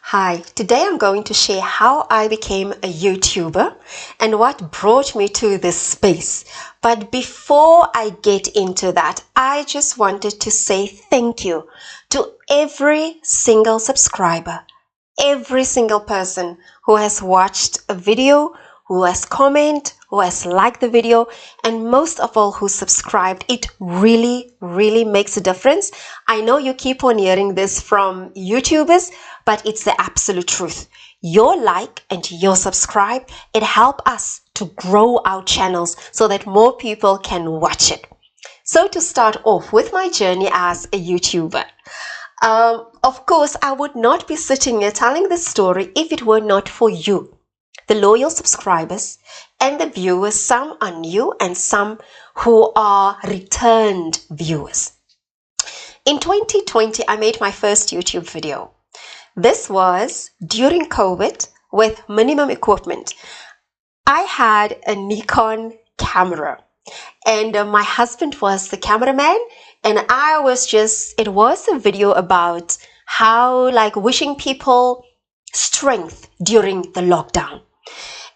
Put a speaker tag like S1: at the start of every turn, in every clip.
S1: Hi, today I'm going to share how I became a YouTuber and what brought me to this space. But before I get into that, I just wanted to say thank you to every single subscriber, every single person who has watched a video, who has commented, who has liked the video, and most of all who subscribed. It really makes a difference. I know you keep on hearing this from YouTubers, but it's the absolute truth. Your like and your subscribe, it helps us to grow our channels so that more people can watch it. So to start off with my journey as a YouTuber, of course, I would not be sitting here telling this story if it were not for you, the loyal subscribers and the viewers. Some are new and some who are returned viewers. In 2020, I made my first YouTube video. This was during COVID with minimum equipment. I had a Nikon camera and my husband was the cameraman, and it was a video about how wishing people strength during the lockdown.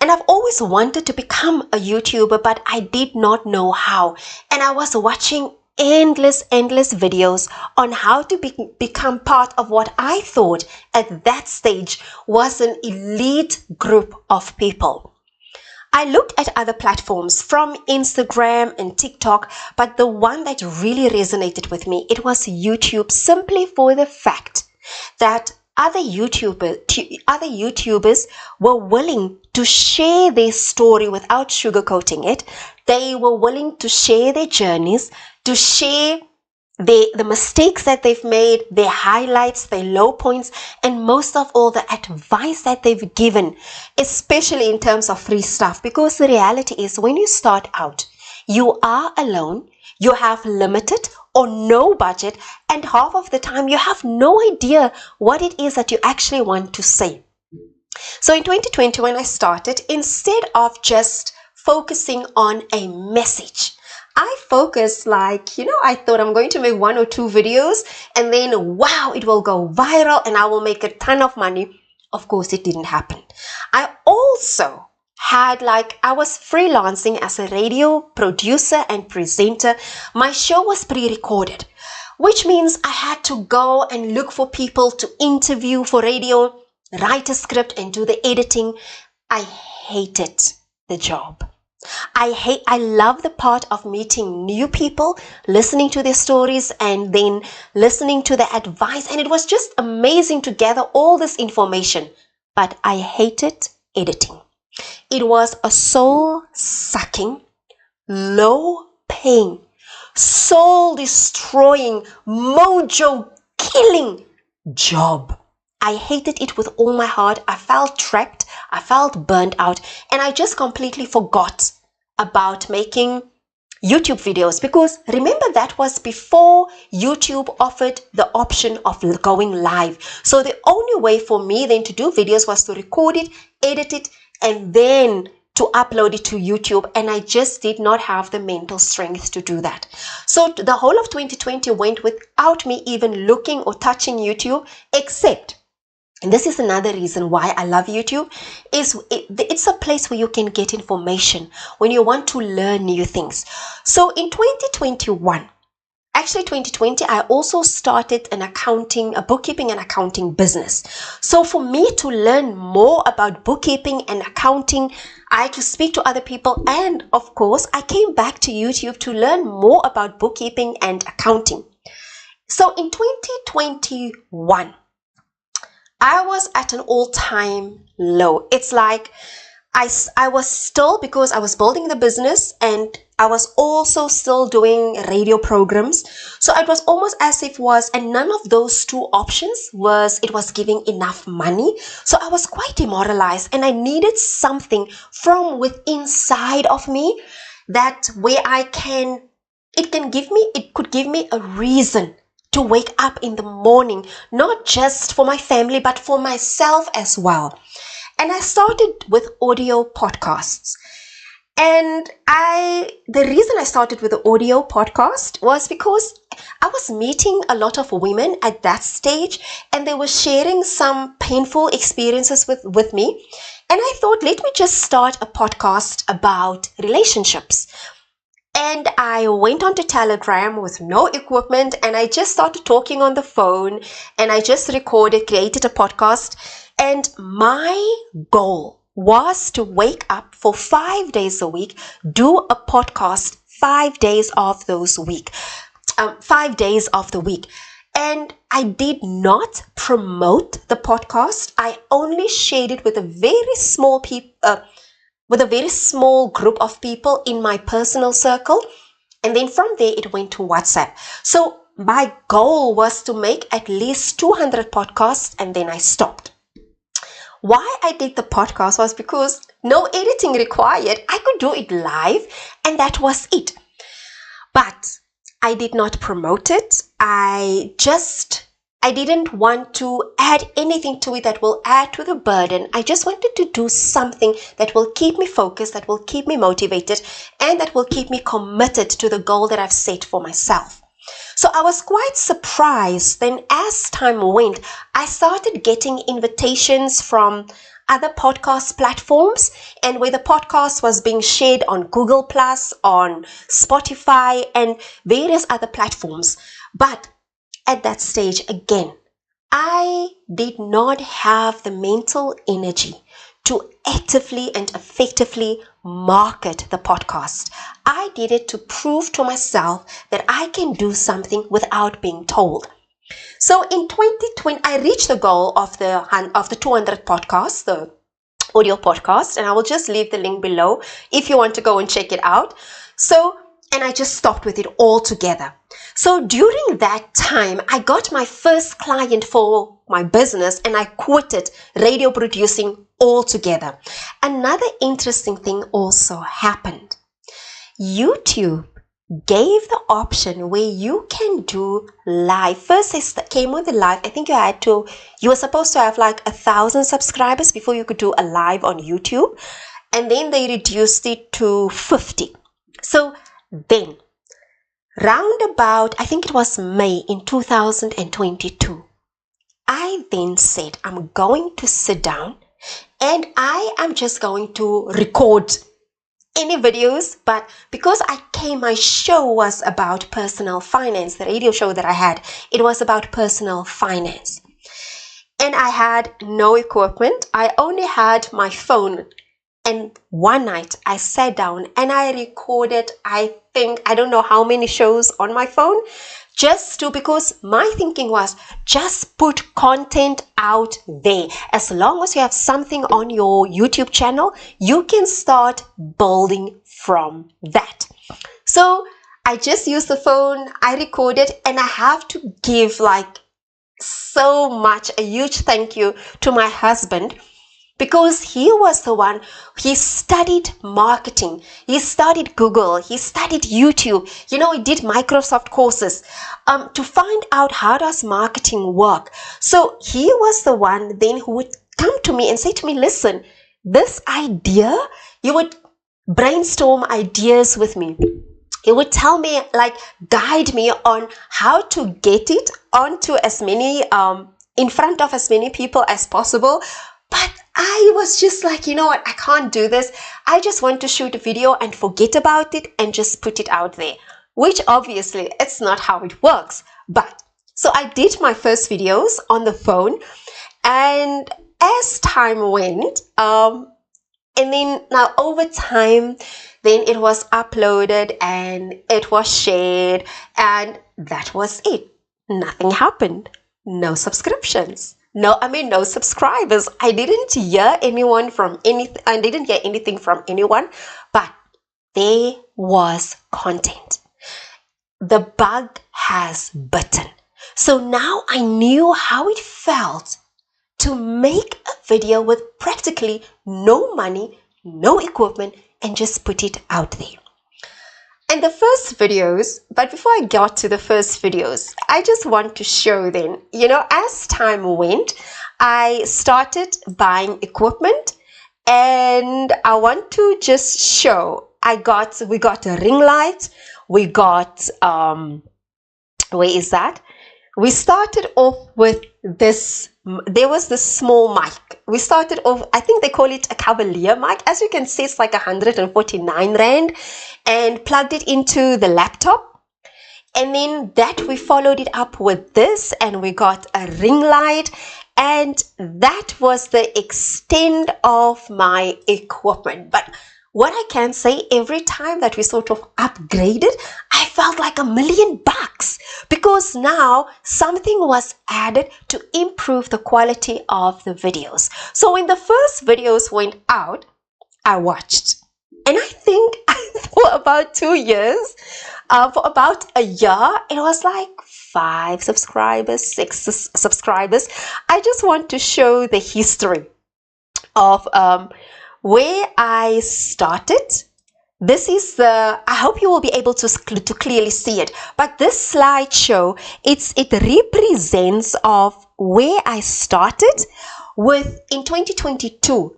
S1: And I've always wanted to become a YouTuber, but I did not know how. And I was watching endless videos on how to become part of what I thought at that stage was an elite group of people. I looked at other platforms from Instagram and TikTok, but the one that really resonated with me, it was YouTube, simply for the fact that other YouTubers were willing to share their story without sugarcoating it. They were willing to share their journeys, to share the mistakes that they've made, their highlights, their low points, and most of all, the advice that they've given, especially in terms of free stuff. Because the reality is, when you start out, you are alone, you have limited or no budget, and half of the time you have no idea what it is that you actually want to say. So in 2020, when I started, instead of just focusing on a message, I focused I thought I'm going to make 1 or 2 videos and then, wow, it will go viral and I will make a ton of money. Of course, it didn't happen. I also had I was freelancing as a radio producer and presenter. My show was pre-recorded, which means I had to go and look for people to interview for radio, write a script and do the editing. I hated the job. I love the part of meeting new people, listening to their stories and then listening to the advice. And it was just amazing to gather all this information. But I hated editing. It was a soul-sucking, low-paying, soul-destroying, mojo-killing job. I hated it with all my heart. I felt trapped. I felt burnt out. And I just completely forgot about making YouTube videos, because remember, that was before YouTube offered the option of going live. So the only way for me then to do videos was to record it, edit it, and then to upload it to YouTube. And I just did not have the mental strength to do that. So the whole of 2020 went without me even looking or touching YouTube, except, and this is another reason why I love YouTube, it's a place where you can get information when you want to learn new things. So in 2021, actually 2020, I also started a bookkeeping and accounting business. So for me to learn more about bookkeeping and accounting, I had to speak to other people. And of course, I came back to YouTube to learn more about bookkeeping and accounting. So in 2021, I was at an all-time low. It's like I was still, because I was building the business and I was also still doing radio programs. So it was almost as if and none of those two options was giving enough money. So I was quite demoralized and I needed something from inside of me that where it could give me a reason to wake up in the morning, not just for my family, but for myself as well. And I started with audio podcasts. And the reason I started with the audio podcast was because I was meeting a lot of women at that stage, and they were sharing some painful experiences with me. And I thought, let me just start a podcast about relationships. And I went onto Telegram with no equipment, and I just started talking on the phone, and I just recorded, created a podcast. And my goal was to wake up for 5 days a week, do a podcast 5 days of those week, 5 days of the week. And I did not promote the podcast. I only shared it with a very small group of people in my personal circle. And then from there, it went to WhatsApp. So my goal was to make at least 200 podcasts, and then I stopped. Why I did the podcast was because no editing required. I could do it live, and that was it. But I did not promote it. I didn't want to add anything to it that will add to the burden. I just wanted to do something that will keep me focused, that will keep me motivated, and that will keep me committed to the goal that I've set for myself. So I was quite surprised. Then as time went, I started getting invitations from other podcast platforms, and where the podcast was being shared on Google Plus, on Spotify, and various other platforms. But at that stage, again, I did not have the mental energy to actively and effectively market the podcast. I did it to prove to myself that I can do something without being told. So in 2020, I reached the goal of the 200 podcasts, the audio podcast, and I will just leave the link below if you want to go and check it out. And I just stopped with it altogether. So during that time, I got my first client for my business, and I quitted radio producing altogether. Another interesting thing also happened. YouTube gave the option where you can do live. First, it came with the live. I think you were supposed to have like 1,000 subscribers before you could do a live on YouTube. And then they reduced it to 50. So then, round about, I think it was May in 2022, I then said, I'm going to sit down and I am just going to record any videos. But because my show was about personal finance, the radio show that I had, it was about personal finance. And I had no equipment. I only had my phone. And one night I sat down and I recorded, I don't know how many shows on my phone, because my thinking was just put content out there. As long as you have something on your YouTube channel, you can start building from that. So I just used the phone, I recorded, and I have to give so much, a huge thank you to my husband, because he was the one, he studied marketing, he studied Google, he studied YouTube, he did Microsoft courses to find out how does marketing work. So he was the one then who would come to me and say to me, listen, this idea, you would brainstorm ideas with me. He would tell me, guide me on how to get it onto as many, in front of as many people as possible. But I was just like, you know what, I can't do this. I just want to shoot a video and forget about it and just put it out there, which obviously it's not how it works. But so I did my first videos on the phone, and as time went, and then now over time, then it was uploaded and it was shared, and that was it. Nothing happened. No subscriptions. No subscribers. I didn't hear anything from anyone, but there was content. The bug has bitten. So now I knew how it felt to make a video with practically no money, no equipment, and just put it out there. And the first videos, but before I got to the first videos, I just want to show then, as time went, I started buying equipment, and I want to just show, we got a ring light, we got Where is that? We started off with this, there was this small mic. We started off, I think they call it a Cavalier mic. As you can see, it's like 149 Rand, and plugged it into the laptop. And then that we followed it up with this, and we got a ring light, and that was the extent of my equipment. But what I can say, every time that we sort of upgraded, I felt like $1,000,000, because now something was added to improve the quality of the videos. So when the first videos went out, I watched, and I think for about 2 years, for about a year, it was like 5 subscribers, 6 subscribers. I just want to show the history of where I started. This is the, I hope you will be able to clearly see it, but this slideshow, it represents of where I started with in 2022.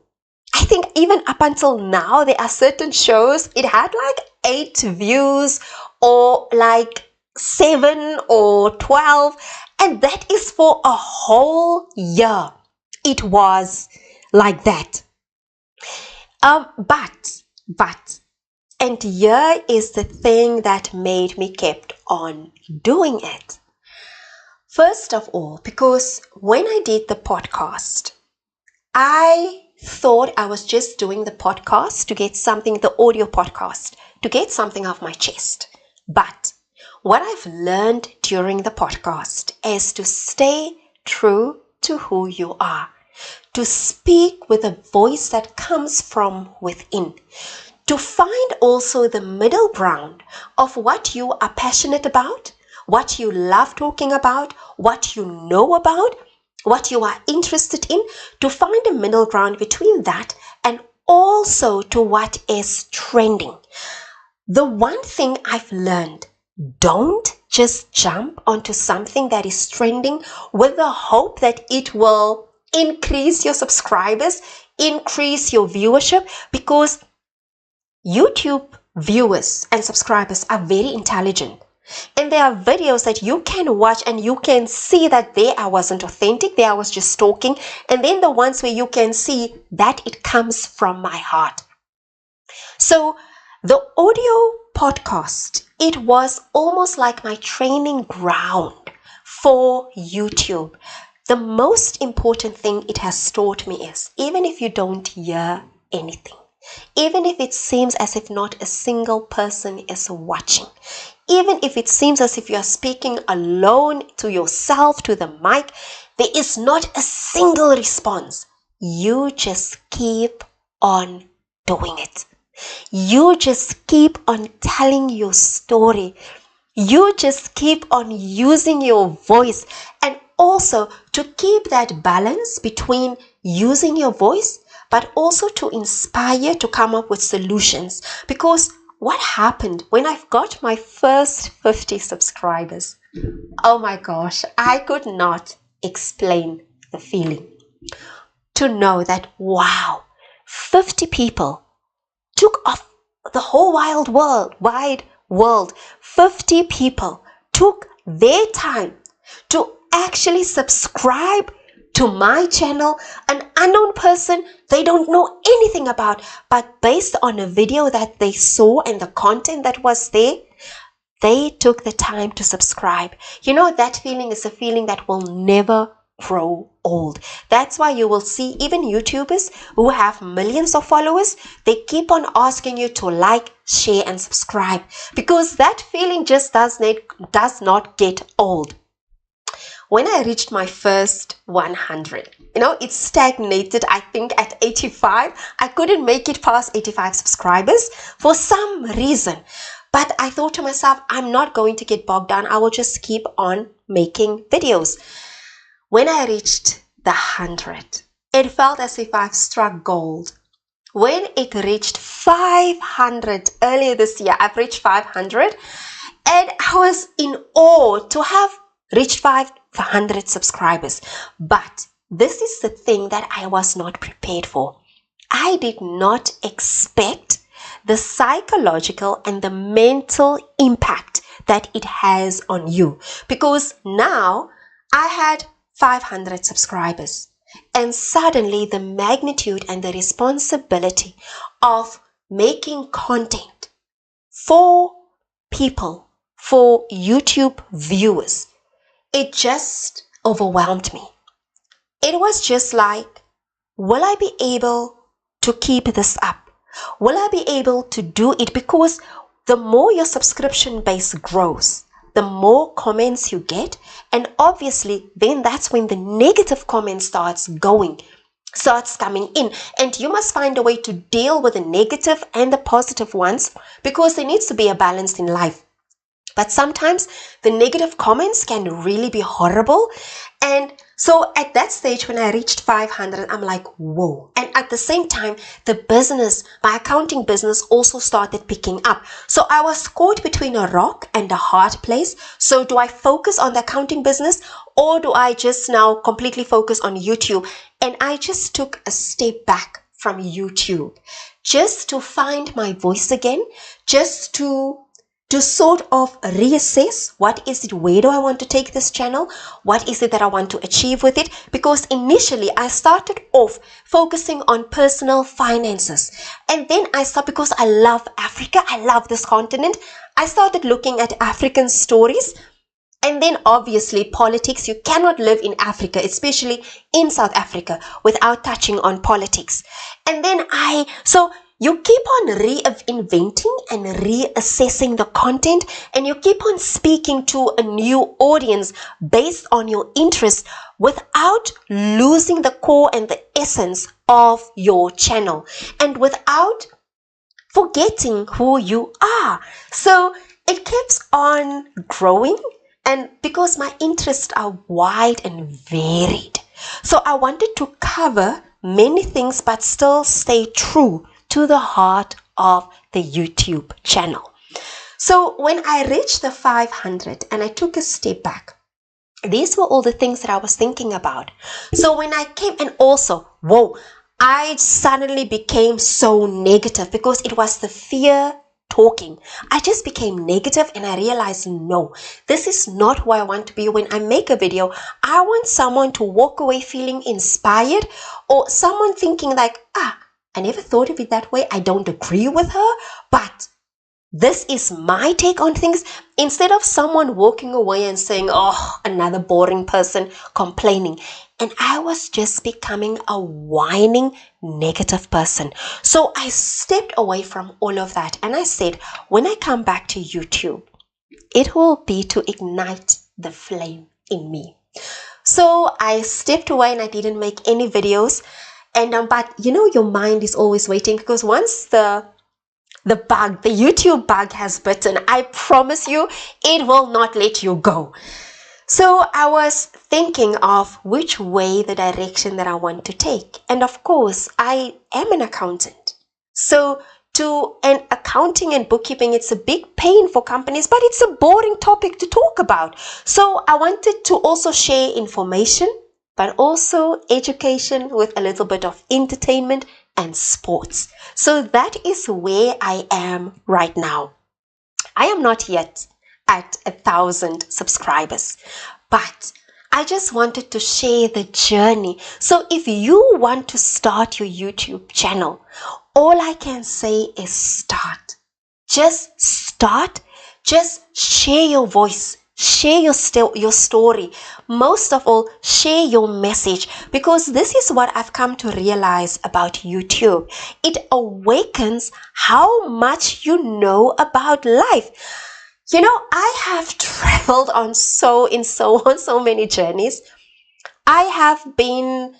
S1: I think even up until now, there are certain shows, it had like 8 views or like 7 or 12, and that is for a whole year. It was like that. But, and here is the thing that made me kept on doing it. First of all, because when I did the podcast, I thought I was just doing the podcast to get something, the audio podcast, to get something off my chest. But what I've learned during the podcast is to stay true to who you are, to speak with a voice that comes from within, to find also the middle ground of what you are passionate about, what you love talking about, what you know about, what you are interested in, to find a middle ground between that and also to what is trending. The one thing I've learned, don't just jump onto something that is trending with the hope that it will increase your subscribers, increase your viewership, because YouTube viewers and subscribers are very intelligent. And there are videos that you can watch and you can see that there I wasn't authentic, there I was just talking. And then the ones where you can see that it comes from my heart. So the audio podcast, it was almost like my training ground for YouTube. The most important thing it has taught me is, even if you don't hear anything, even if it seems as if not a single person is watching, even if it seems as if you are speaking alone to yourself, to the mic, there is not a single response. You just keep on doing it. You just keep on telling your story. You just keep on using your voice, and also to keep that balance between using your voice but also to inspire to come up with solutions. Because what happened when I've got my first 50 subscribers? Oh my gosh, I could not explain the feeling. To know that, wow, 50 people took off the whole wide world. 50 people took their time to actually subscribe to my channel, an unknown person they don't know anything about, but based on a video that they saw and the content that was there, they took the time to subscribe. You know, that feeling is a feeling that will never grow old. That's why you will see even YouTubers who have millions of followers, they keep on asking you to like, share and subscribe, because that feeling just does not get old. When I reached my first 100, it stagnated, I think, at 85. I couldn't make it past 85 subscribers for some reason. But I thought to myself, I'm not going to get bogged down. I will just keep on making videos. When I reached the 100, it felt as if I've struck gold. When it reached 500 earlier this year, I've reached 500, and I was in awe to have reached 500 subscribers. But this is the thing that I was not prepared for. I did not expect the psychological and the mental impact that it has on you. Because now I had 500 subscribers, and suddenly the magnitude and the responsibility of making content for people, for YouTube viewers, it just overwhelmed me. It was just like, will I be able to keep this up? Will I be able to do it? Because the more your subscription base grows, the more comments you get, and obviously then that's when the negative comment starts coming in, and you must find a way to deal with the negative and the positive ones, because there needs to be a balance in life. But sometimes the negative comments can really be horrible. And so at that stage, when I reached 500, I'm like, whoa. And at the same time, my accounting business also started picking up. So I was caught between a rock and a hard place. So do I focus on the accounting business, or do I just now completely focus on YouTube? And I just took a step back from YouTube just to find my voice again, just to sort of reassess what is it, where do I want to take this channel, what is it that I want to achieve with it. Because initially I started off focusing on personal finances, and then I started, because I love Africa, I love this continent, I started looking at African stories. And then obviously politics. You cannot live in Africa, especially in South Africa, without touching on politics. And then so you keep on reinventing and reassessing the content, and you keep on speaking to a new audience based on your interest without losing the core and the essence of your channel, and without forgetting who you are. So it keeps on growing, and because my interests are wide and varied, so I wanted to cover many things but still stay true to the heart of the YouTube channel. So when I reached the 500 and I took a step back, these were all the things that I was thinking about. So when I came, and also, whoa, I suddenly became so negative because it was the fear talking. I just became negative, and I realized, no, this is not who I want to be. When I make a video, I want someone to walk away feeling inspired, or someone thinking like, I never thought of it that way. I don't agree with her, but this is my take on things, instead of someone walking away and saying, oh, another boring person complaining. And I was just becoming a whining negative person. So I stepped away from all of that, and I said, when I come back to YouTube, it will be to ignite the flame in me. So I stepped away and I didn't make any videos. And but you know, your mind is always waiting, because once the YouTube bug has bitten, I promise you, it will not let you go. So I was thinking of which way, the direction that I want to take. And of course, I am an accountant. So and accounting and bookkeeping, it's a big pain for companies, but it's a boring topic to talk about. So I wanted to also share information, but also education with a little bit of entertainment and sports. So that is where I am right now. I am not yet at 1,000 subscribers, but I just wanted to share the journey. So if you want to start your YouTube channel, all I can say is start. Just start. Just share your voice. Share your story. Most of all, share your message, because this is what I've come to realize about YouTube. It awakens how much you know about life. You know, I have traveled on so many journeys. I have been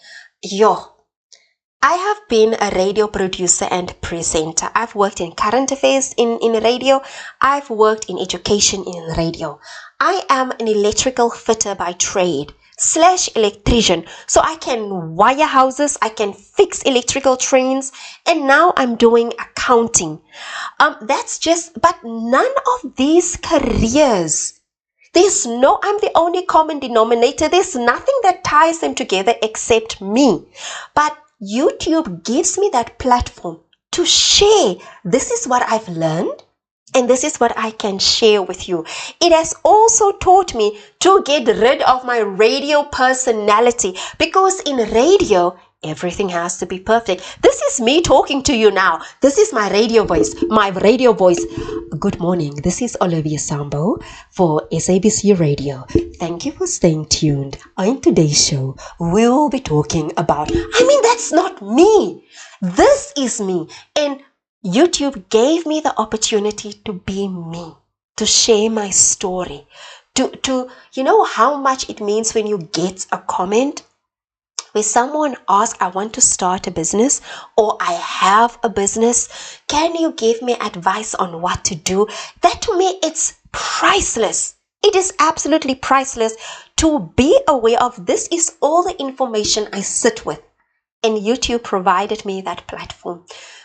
S1: a radio producer and presenter. I've worked in current affairs in radio. I've worked in education in radio. I am an electrical fitter by trade / electrician. So I can wire houses, I can fix electrical trains, and now I'm doing accounting. But none of these careers, I'm the only common denominator. There's nothing that ties them together except me. But YouTube gives me that platform to share. This is what I've learned. And this is what I can share with you. It has also taught me to get rid of my radio personality, because in radio, everything has to be perfect. This is me talking to you now. This is my radio voice. Good morning. This is Olivia Sambo for SABC Radio. Thank you for staying tuned. On today's show, we will be talking about, that's not me. This is me. And YouTube gave me the opportunity to be me, to share my story, to you know how much it means when you get a comment where someone asks, I want to start a business, or I have a business. Can you give me advice on what to do? That to me, it's priceless. It is absolutely priceless to be aware of. This is all the information I sit with, and YouTube provided me that platform.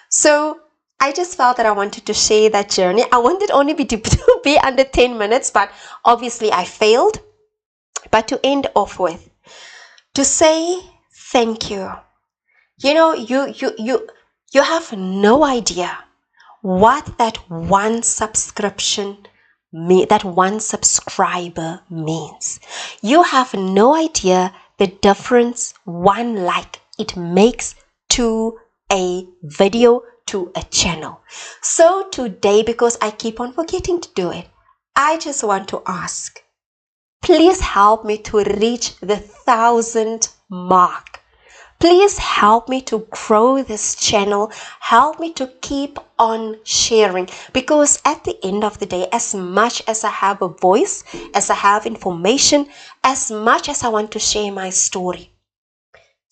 S1: So I just felt that I wanted to share that journey. I wanted only to be under 10 minutes, but obviously I failed. But to end off with, to say thank you. You have no idea what that one subscription that one subscriber means. You have no idea the difference one like it makes to a video, to a channel. So today, because I keep on forgetting to do it, I just want to ask, please help me to reach the 1,000 mark. Please help me to grow this channel. Help me to keep on sharing, because at the end of the day, as much as I have a voice, as I have information, as much as I want to share my story,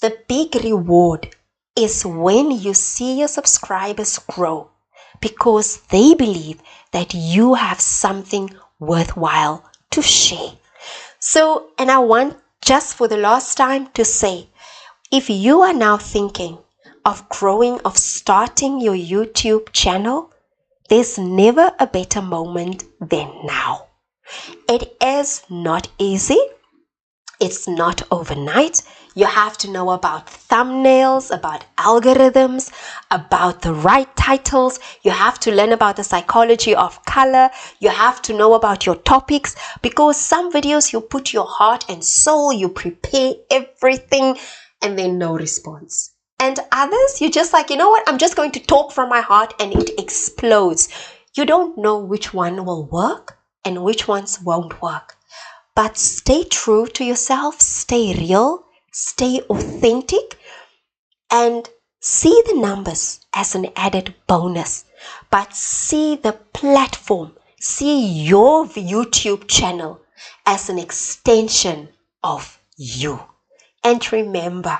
S1: the big reward is when you see your subscribers grow, because they believe that you have something worthwhile to share. So, and I want just for the last time to say, if you are now thinking of growing, of starting your YouTube channel, there's never a better moment than now. It is not easy. It's not overnight. You have to know about thumbnails, about algorithms, about the right titles. You have to learn about the psychology of color. You have to know about your topics, because some videos you put your heart and soul, you prepare everything, and then no response. And others, you just like, you know what, I'm just going to talk from my heart, and it explodes. You don't know which one will work and which ones won't work. But stay true to yourself, stay real, stay authentic, and see the numbers as an added bonus. But see the platform, see your YouTube channel as an extension of you. And remember,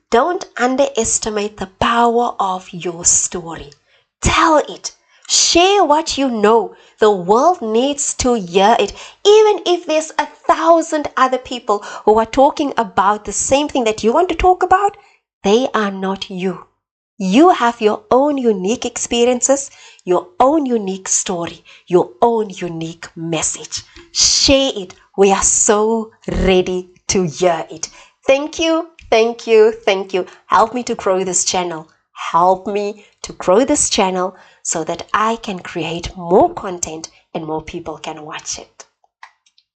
S1: don't underestimate the power of your story. Tell it. Share what you know. The world needs to hear it. Even if there's 1,000 other people who are talking about the same thing that you want to talk about, they are not you. You have your own unique experiences, your own unique story, your own unique message. Share it. We are so ready to hear it. Thank you, thank you, thank you. Help me to grow this channel. Help me to grow this channel so that I can create more content and more people can watch it.